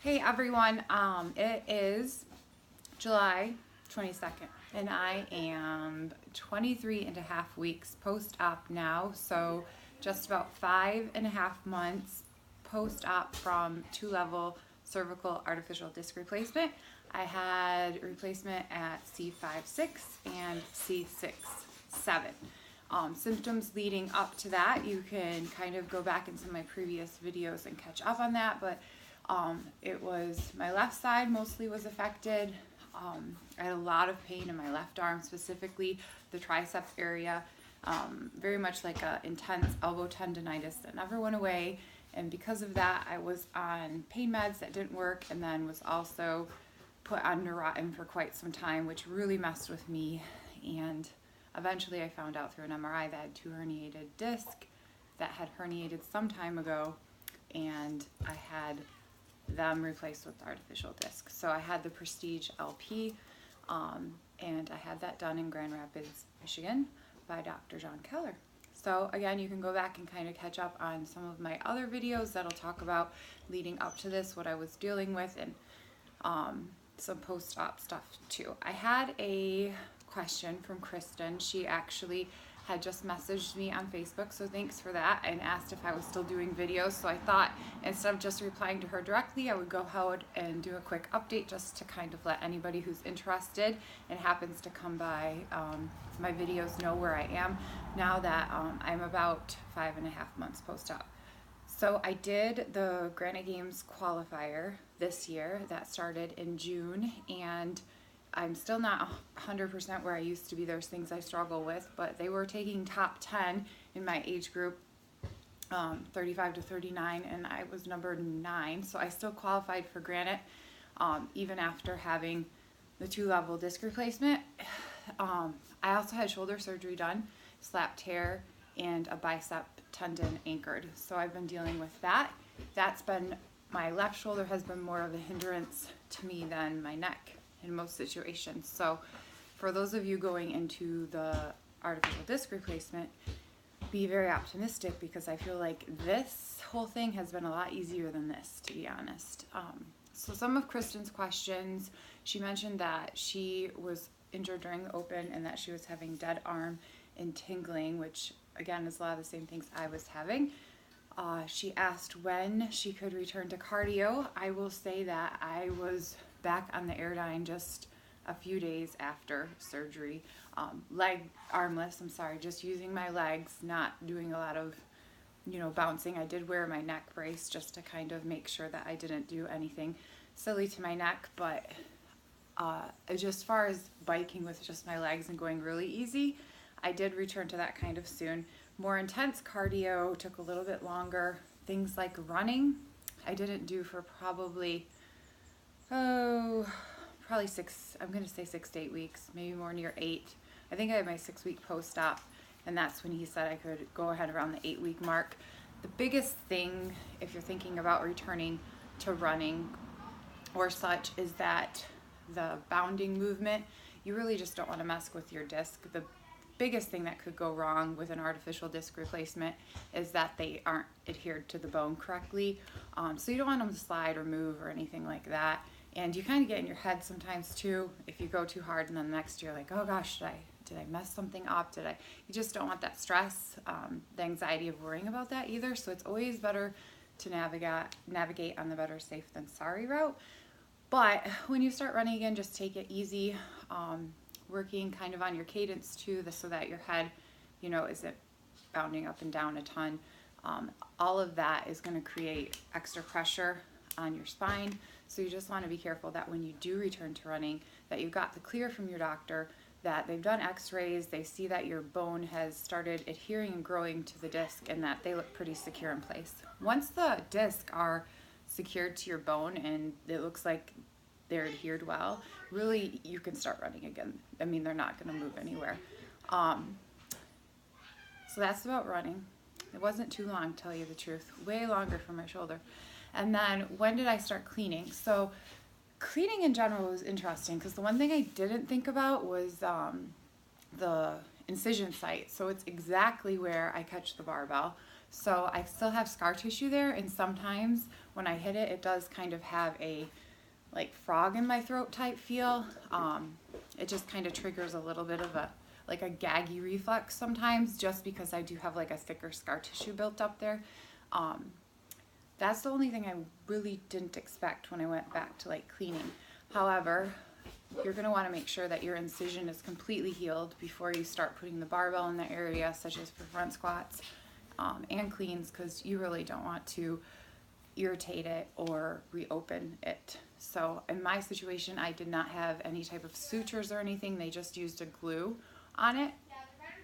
Hey everyone, it is July 22nd and I am 23 and a half weeks post-op now, so just about 5.5 months post-op from 2-level cervical artificial disc replacement. I had replacement at C5-6 and C6-7. Symptoms leading up to that, you can kind of go back into my previous videos and catch up on that, but it was my left side mostly was affected. I had a lot of pain in my left arm, specifically the triceps area, very much like a intense elbow tendonitis that never went away. And because of that, I was on pain meds that didn't work, and then was also put on Neurontin for quite some time, which really messed with me. And eventually I found out through an MRI that I had 2 herniated discs that had herniated some time ago, and I had them replaced with artificial discs. So I had the Prestige LP, and I had that done in Grand Rapids, Michigan by Dr. John Keller. So again, you can go back and kind of catch up on some of my other videos that'll talk about leading up to this, what I was dealing with, and some post-op stuff too. I had a question from Kristen. She actually had just messaged me on Facebook, so thanks for that, and asked if I was still doing videos. So I thought instead of just replying to her directly, I would go ahead and do a quick update just to kind of let anybody who's interested and happens to come by my videos know where I am now that I'm about 5.5 months post-op. So I did the Granite Games qualifier this year that started in June, and I'm still not 100% where I used to be. There's things I struggle with, but they were taking top 10 in my age group, 35 to 39, and I was number 9, so I still qualified for Granite, even after having the 2-level disc replacement. I also had shoulder surgery done, slap tear, and a bicep tendon anchored, so I've been dealing with that. My left shoulder has been more of a hindrance to me than my neck in most situations. So for those of you going into the artificial disc replacement, be very optimistic, because I feel like this whole thing has been a lot easier than this, to be honest. So some of Kristen's questions, she mentioned that she was injured during the open and that she was having dead arm and tingling, which again is a lot of the same things I was having. She asked when she could return to cardio. I will say that I was back on the Airdyne just a few days after surgery. Armless, just using my legs, not doing a lot of, bouncing. I did wear my neck brace just to kind of make sure that I didn't do anything silly to my neck, but just as far as biking with just my legs and going really easy, I did return to that kind of soon. More intense cardio took a little bit longer. Things like running, I didn't do for probably 6, I'm going to say 6 to 8 weeks, maybe more near 8. I think I had my 6-week post-op, and that's when he said I could go ahead around the 8-week mark. The biggest thing, if you're thinking about returning to running or such, is that the bounding movement, you really just don't want to mess with your disc. The biggest thing that could go wrong with an artificial disc replacement is that they aren't adhered to the bone correctly. So you don't want them to slide or move or anything like that. And you kind of get in your head sometimes too, if you go too hard and then the next year like, oh gosh, did I mess something up? You just don't want that stress, the anxiety of worrying about that either. So it's always better to navigate on the better safe than sorry route. But when you start running again, just take it easy, working kind of on your cadence too, so that your head, isn't bounding up and down a ton. All of that is going to create extra pressure on your spine. So you just want to be careful that when you do return to running, that you got the clear from your doctor, that they've done x-rays, they see that your bone has started adhering and growing to the disc, and that they look pretty secure in place. Once the discs are secured to your bone and it looks like they're adhered well, really you can start running again. I mean, they're not going to move anywhere. So that's about running. It wasn't too long, to tell you the truth, way longer for my shoulder. And then when did I start cleaning? So cleaning in general was interesting, because the one thing I didn't think about was the incision site. So it's exactly where I catch the barbell. So I still have scar tissue there, and sometimes when I hit it, it does kind of have a like frog in my throat type feel. It just kind of triggers a little bit of a like a gaggy reflex sometimes, just because I do have like a thicker scar tissue built up there. That's the only thing I really didn't expect when I went back to like cleaning. However, you're going to want to make sure that your incision is completely healed before you start putting the barbell in the area, such as for front squats and cleans, because you really don't want to irritate it or reopen it. So in my situation, I did not have any type of sutures or anything. They just used a glue on it.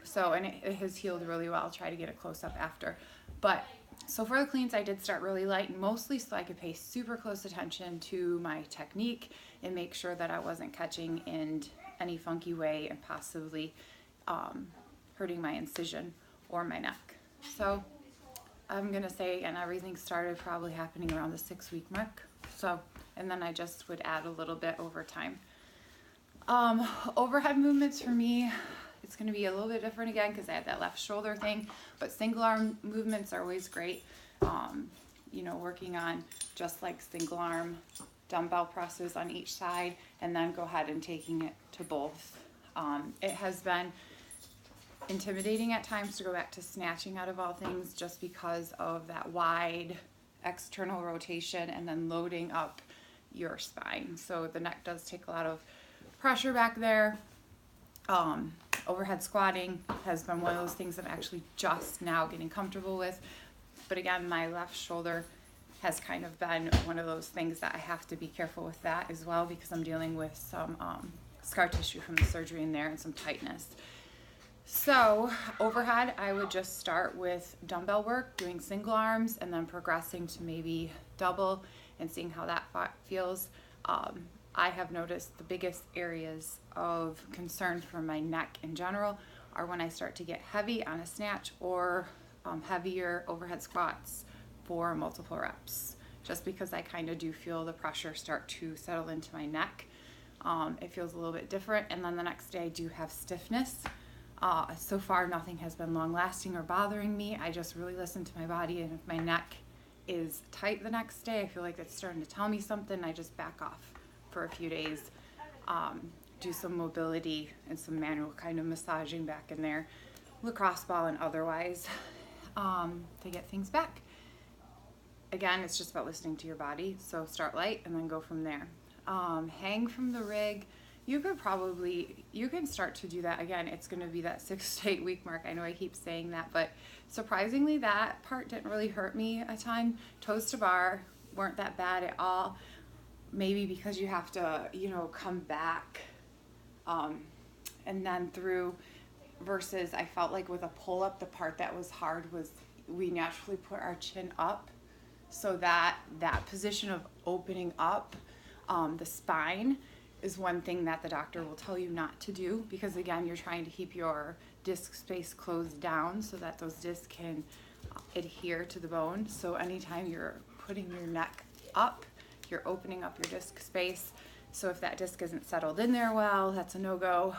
So, and it has healed really well. I'll try to get a close up after. But so for the cleans, I did start really light, mostly so I could pay super close attention to my technique and make sure that I wasn't catching in any funky way and possibly hurting my incision or my neck. So I'm gonna say, and everything started probably happening around the 6-week mark. So, and then I just would add a little bit over time. Overhead movements for me, it's going to be a little bit different again because I had that left shoulder thing, but single arm movements are always great. You know, working on just like single arm dumbbell presses on each side, and then go ahead and taking it to both. It has been intimidating at times to go back to snatching out of all things, just because of that wide external rotation and then loading up your spine. So the neck does take a lot of pressure back there. Overhead squatting has been one of those things I'm actually just now getting comfortable with. But again, my left shoulder has kind of been one of those things that I have to be careful with that as well, because I'm dealing with some scar tissue from the surgery in there and some tightness. So overhead, I would just start with dumbbell work, doing single arms, and then progressing to maybe double and seeing how that feels. I have noticed the biggest areas of concern for my neck in general are when I start to get heavy on a snatch or heavier overhead squats for multiple reps, just because I kind of do feel the pressure start to settle into my neck. It feels a little bit different, and then the next day I do have stiffness. So far nothing has been long lasting or bothering me. I just really listen to my body, and if my neck is tight the next day, I feel like it's starting to tell me something, I just back off for a few days, do some mobility and some manual kind of massaging back in there, lacrosse ball and otherwise, to get things back. Again, it's just about listening to your body, so start light and then go from there. Hang from the rig, you can start to do that. Again, it's going to be that 6 to 8 week mark. I know I keep saying that, but surprisingly that part didn't really hurt me a ton. Toes to bar weren't that bad at all. Maybe because you have to, you know, come back and then through, versus I felt like with a pull-up, the part that was hard was we naturally put our chin up, so that position of opening up the spine is one thing that the doctor will tell you not to do, because again, you're trying to keep your disc space closed down so that those discs can adhere to the bone. So anytime you're putting your neck up, you're opening up your disc space. So if that disc isn't settled in there well, that's a no-go.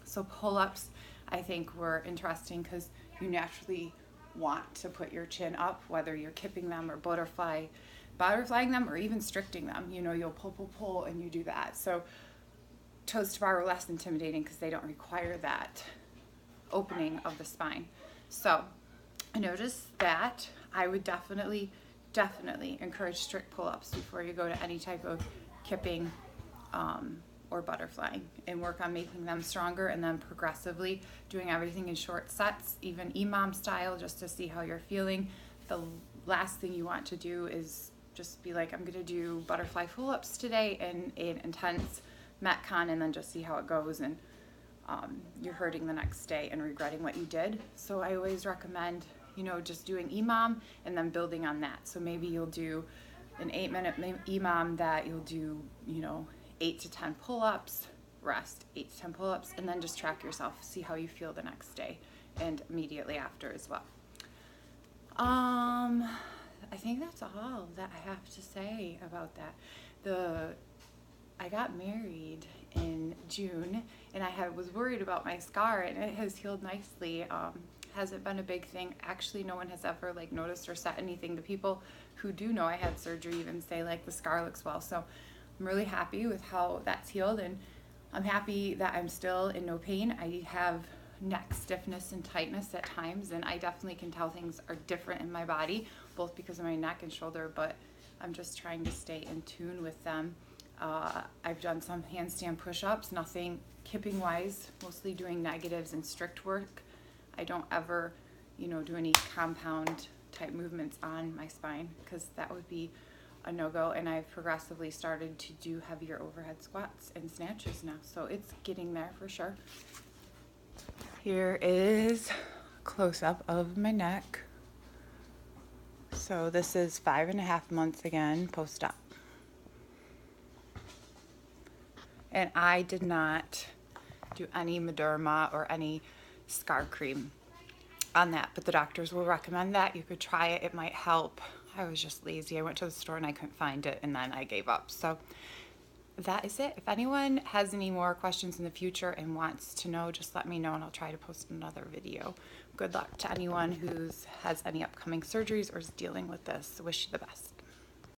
So pull-ups, I think, were interesting because you naturally want to put your chin up, whether you're kipping them or butterflying them or even stricting them. You know, you'll pull, and you do that. So toes to bar were less intimidating because they don't require that opening of the spine. So I noticed that I would definitely encourage strict pull-ups before you go to any type of kipping or butterflying, and work on making them stronger, and then progressively doing everything in short sets, even EMOM style, just to see how you're feeling. The last thing you want to do is just be like, I'm going to do butterfly pull-ups today in an intense Metcon, and then just see how it goes, and you're hurting the next day and regretting what you did. So I always recommend, you know, just doing EMOM and then building on that. So maybe you'll do an 8-minute EMOM that you'll do, you know, 8 to 10 pull-ups, rest, 8 to 10 pull-ups, and then just track yourself, see how you feel the next day and immediately after as well. I think that's all that I have to say about that. I got married in June, and I was worried about my scar, and it has healed nicely. Hasn't been a big thing. Actually, no one has ever like noticed or said anything. The people who do know I had surgery even say like the scar looks well. So I'm really happy with how that's healed, and I'm happy that I'm still in no pain. I have neck stiffness and tightness at times, and I definitely can tell things are different in my body, both because of my neck and shoulder, but I'm just trying to stay in tune with them. I've done some handstand push-ups, nothing kipping wise, mostly doing negatives and strict work. I don't ever, do any compound type movements on my spine, because that would be a no-go. And I've progressively started to do heavier overhead squats and snatches now, so it's getting there for sure. Here is a close-up of my neck. So this is 5.5 months again post-op. And I did not do any Mederma or any scar cream on that, but the doctors will recommend that. You could try it, it might help. I was just lazy. I went to the store and I couldn't find it, and then I gave up. So that is it. If anyone has any more questions in the future and wants to know, just let me know and I'll try to post another video. Good luck to anyone who has any upcoming surgeries or is dealing with this. Wish you the best.